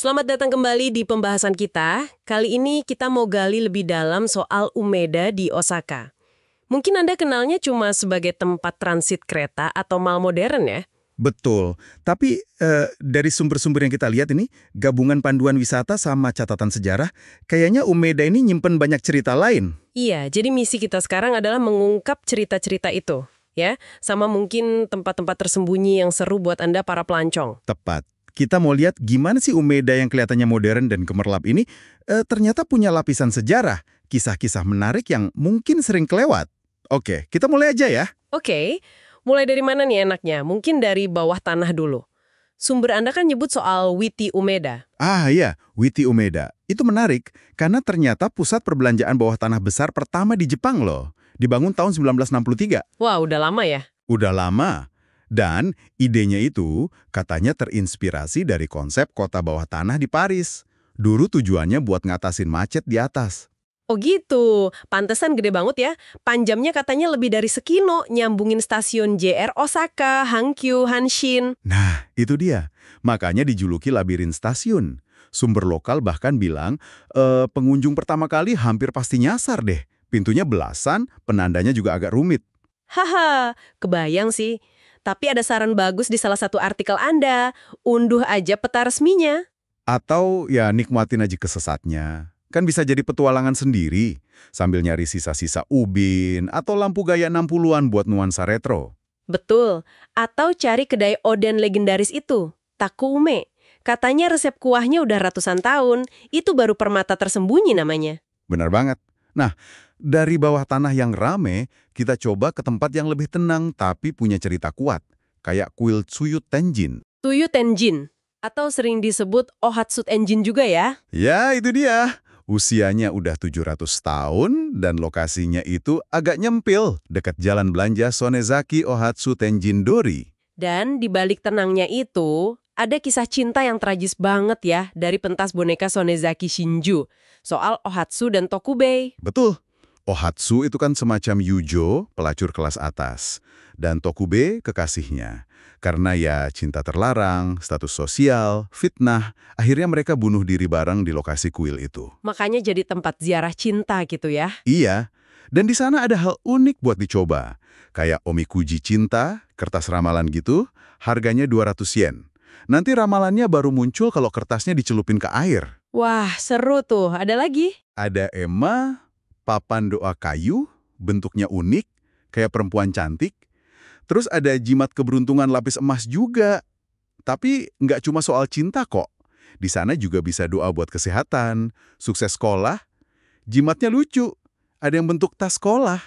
Selamat datang kembali di pembahasan kita. Kali ini kita mau gali lebih dalam soal Umeda di Osaka. Mungkin Anda kenalnya cuma sebagai tempat transit kereta atau mall modern ya? Betul, tapi dari sumber-sumber yang kita lihat ini, gabungan panduan wisata sama catatan sejarah, kayaknya Umeda ini nyimpen banyak cerita lain. Iya, jadi misi kita sekarang adalah mengungkap cerita-cerita itu, ya. Sama mungkin tempat-tempat tersembunyi yang seru buat Anda para pelancong. Tepat. Kita mau lihat gimana sih Umeda yang kelihatannya modern dan gemerlap ini ternyata punya lapisan sejarah, kisah-kisah menarik yang mungkin sering kelewat. Oke, kita mulai aja ya. Oke, mulai dari mana nih enaknya? Mungkin dari bawah tanah dulu. Sumber Anda kan nyebut soal Witi Umeda. Ah iya, Witi Umeda. Itu menarik, karena ternyata pusat perbelanjaan bawah tanah besar pertama di Jepang loh. Dibangun tahun 1963. Wah, udah lama ya? Udah lama. Dan idenya itu katanya terinspirasi dari konsep kota bawah tanah di Paris. Dulu tujuannya buat ngatasin macet di atas. Oh gitu, pantesan gede banget ya. Panjamnya katanya lebih dari sekilo, nyambungin stasiun JR Osaka, Hankyu, Hanshin. Nah, itu dia. Makanya dijuluki labirin stasiun. Sumber lokal bahkan bilang, pengunjung pertama kali hampir pasti nyasar deh. Pintunya belasan, penandanya juga agak rumit. Haha, kebayang sih. Tapi ada saran bagus di salah satu artikel Anda. Unduh aja peta resminya. Atau ya nikmatin aja kesesatnya. Kan bisa jadi petualangan sendiri, sambil nyari sisa-sisa ubin atau lampu gaya 60-an buat nuansa retro. Betul. Atau cari kedai oden legendaris itu, Takume. Katanya resep kuahnya udah ratusan tahun. Itu baru permata tersembunyi namanya. Benar banget. Nah, dari bawah tanah yang rame, kita coba ke tempat yang lebih tenang tapi punya cerita kuat. Kayak kuil Tsuyu Tenjin. Tuyu Tenjin. Atau sering disebut Ohatsu Tenjin juga ya. Ya, itu dia. Usianya udah 700 tahun dan lokasinya itu agak nyempil dekat jalan belanja Sonezaki Ohatsu Tenjin Dori. Dan di balik tenangnya itu, ada kisah cinta yang tragis banget ya dari pentas boneka Sonezaki Shinju. Soal Ohatsu dan Tokubei. Betul. Ohatsu itu kan semacam Yujo, pelacur kelas atas. Dan Tokubei kekasihnya. Karena ya cinta terlarang, status sosial, fitnah, akhirnya mereka bunuh diri bareng di lokasi kuil itu. Makanya jadi tempat ziarah cinta gitu ya. Iya, dan di sana ada hal unik buat dicoba. Kayak omikuji cinta, kertas ramalan gitu, harganya 200 yen. Nanti ramalannya baru muncul kalau kertasnya dicelupin ke air. Wah, seru tuh. Ada lagi? Ada ema, papan doa kayu, bentuknya unik, kayak perempuan cantik. Terus ada jimat keberuntungan lapis emas juga. Tapi nggak cuma soal cinta kok. Di sana juga bisa doa buat kesehatan, sukses sekolah. Jimatnya lucu. Ada yang bentuk tas sekolah.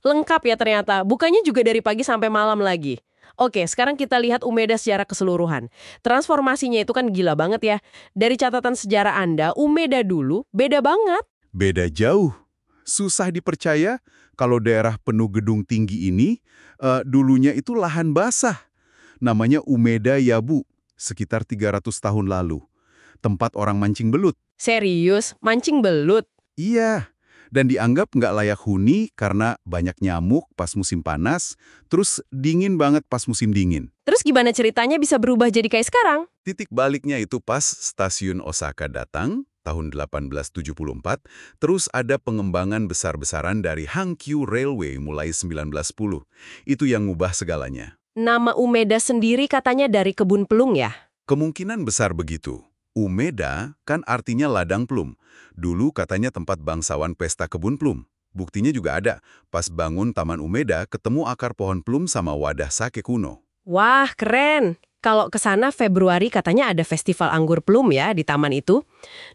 Lengkap ya ternyata. Bukannya juga dari pagi sampai malam lagi. Oke, sekarang kita lihat Umeda secara keseluruhan. Transformasinya itu kan gila banget ya. Dari catatan sejarah Anda, Umeda dulu beda banget. Beda jauh. Susah dipercaya kalau daerah penuh gedung tinggi ini dulunya itu lahan basah. Namanya Umeda Yabu, sekitar 300 tahun lalu. Tempat orang mancing belut. Serius, mancing belut. Iya, dan dianggap nggak layak huni karena banyak nyamuk pas musim panas, terus dingin banget pas musim dingin. Terus gimana ceritanya bisa berubah jadi kayak sekarang? Titik baliknya itu pas stasiun Osaka datang, tahun 1874, terus ada pengembangan besar-besaran dari Hankyu Railway mulai 1910. Itu yang ngubah segalanya. Nama Umeda sendiri katanya dari kebun pelung ya? Kemungkinan besar begitu. Umeda kan artinya ladang plum. Dulu katanya tempat bangsawan pesta kebun plum. Buktinya juga ada. Pas bangun Taman Umeda, ketemu akar pohon plum sama wadah sake kuno. Wah, keren. Kalau ke sana Februari katanya ada festival anggur plum ya di taman itu.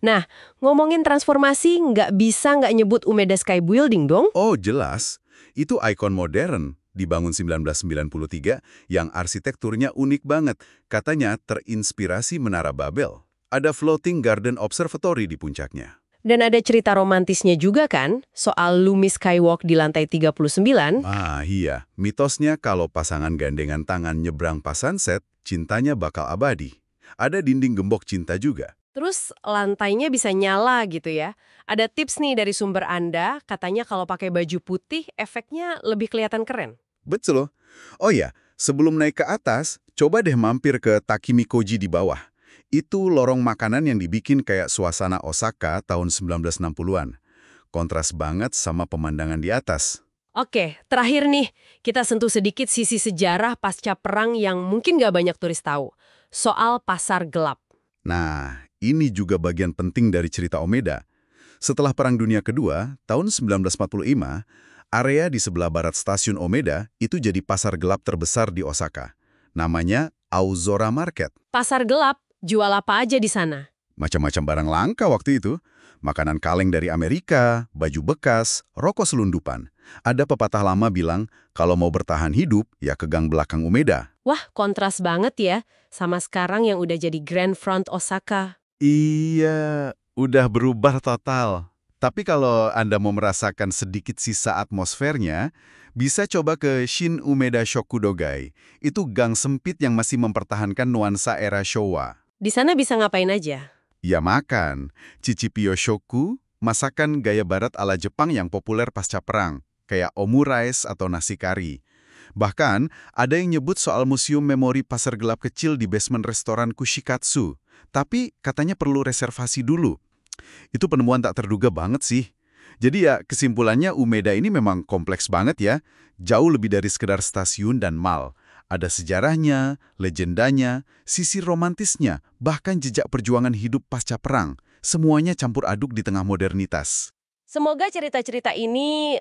Nah, ngomongin transformasi nggak bisa nggak nyebut Umeda Sky Building dong? Oh, jelas. Itu ikon modern. Dibangun 1993 yang arsitekturnya unik banget. Katanya terinspirasi Menara Babel. Ada floating garden observatory di puncaknya. Dan ada cerita romantisnya juga kan? Soal Lumi Skywalk di lantai 39. Ah iya, mitosnya kalau pasangan gandengan tangan nyebrang pas sunset, cintanya bakal abadi. Ada dinding gembok cinta juga. Terus lantainya bisa nyala gitu ya. Ada tips nih dari sumber Anda, katanya kalau pakai baju putih efeknya lebih kelihatan keren. Betul. Oh ya, sebelum naik ke atas, coba deh mampir ke Takimikoji di bawah. Itu lorong makanan yang dibikin kayak suasana Osaka tahun 1960-an. Kontras banget sama pemandangan di atas. Oke, terakhir nih, kita sentuh sedikit sisi sejarah pasca perang yang mungkin nggak banyak turis tahu. Soal pasar gelap. Nah, ini juga bagian penting dari cerita Omeda. Setelah Perang Dunia Kedua, tahun 1945, area di sebelah barat stasiun Omeda itu jadi pasar gelap terbesar di Osaka. Namanya Aozora Market. Pasar gelap, jual apa aja di sana? Macam-macam barang langka waktu itu. Makanan kaleng dari Amerika, baju bekas, rokok selundupan. Ada pepatah lama bilang, kalau mau bertahan hidup, ya ke gang belakang Umeda. Wah, kontras banget ya, sama sekarang yang udah jadi Grand Front Osaka. Iya, udah berubah total. Tapi kalau Anda mau merasakan sedikit sisa atmosfernya, bisa coba ke Shin Umeda Shokudogai. Itu gang sempit yang masih mempertahankan nuansa era Showa. Di sana bisa ngapain aja? Ya makan, cicipi yoshoku, masakan gaya barat ala Jepang yang populer pasca perang, kayak omurice atau nasi kari. Bahkan, ada yang nyebut soal museum memori pasar gelap kecil di basement restoran Kushikatsu. Tapi katanya perlu reservasi dulu. Itu penemuan tak terduga banget sih. Jadi ya, kesimpulannya Umeda ini memang kompleks banget ya. Jauh lebih dari sekedar stasiun dan mall. Ada sejarahnya, legendanya, sisi romantisnya, bahkan jejak perjuangan hidup pasca perang. Semuanya campur aduk di tengah modernitas. Semoga cerita-cerita ini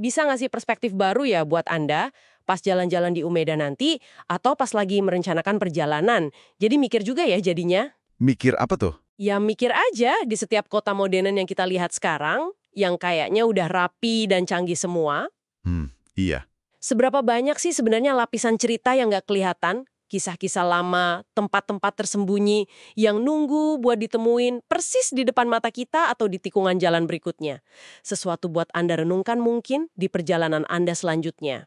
bisa ngasih perspektif baru ya buat Anda pas jalan-jalan di Umeda nanti atau pas lagi merencanakan perjalanan. Jadi mikir juga ya jadinya. Mikir apa tuh? Ya mikir aja di setiap kota modern yang kita lihat sekarang, yang kayaknya udah rapi dan canggih semua, Iya. seberapa banyak sih sebenarnya lapisan cerita yang nggak kelihatan? Kisah-kisah lama, tempat-tempat tersembunyi yang nunggu buat ditemuin persis di depan mata kita atau di tikungan jalan berikutnya. Sesuatu buat Anda renungkan mungkin di perjalanan Anda selanjutnya.